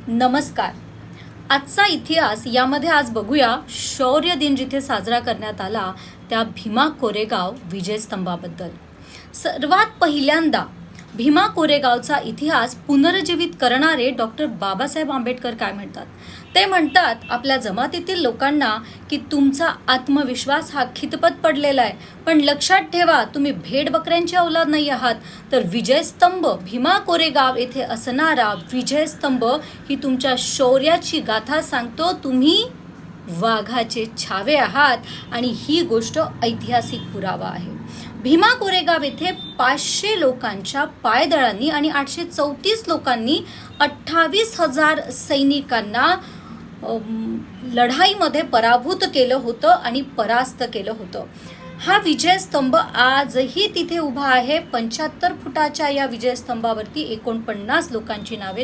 नमस्कार. आजचा इतिहास यामध्ये आज बघूया शौर्य दिन जिथे साजरा करण्यात आला त्या भीमा कोरेगाव विजय स्तंभाबद्दल. सर्वात पहिल्यांदा भीमा कोरेगावचा इतिहास पुनर्जीवित करणारे डॉक्टर बाबासाहेब आंबेडकर काय म्हणतात. ते म्हणतात आपल्या जमातीतील लोकांना की तुमचा आत्मविश्वास हा खितपत पडलेला आहे, पण लक्षात ठेवा तुम्ही भेडबकऱ्यांची औलाद नाही आहात. तर विजयस्तंभ भीमा कोरेगाव येथे असणारा विजयस्तंभ ही तुमच्या शौर्याची गाथा सांगतो. तुम्ही वाघाचे छावे आहात आणि ही गोष्ट ऐतिहासिक पुरावा आहे. भीमा कोरेगाव येथे 500 लोकांच्या पायदळांनी आणि 834 लोकांनी 28,000 सैनिकांना लढाईमध्ये पराभूत केलं होतं आणि परास्त केलं होतं. हा विजयस्तंभ आजही तिथे उभा आहे. 75 फुटाच्या या विजयस्तंभावरती 49 लोकांची नावे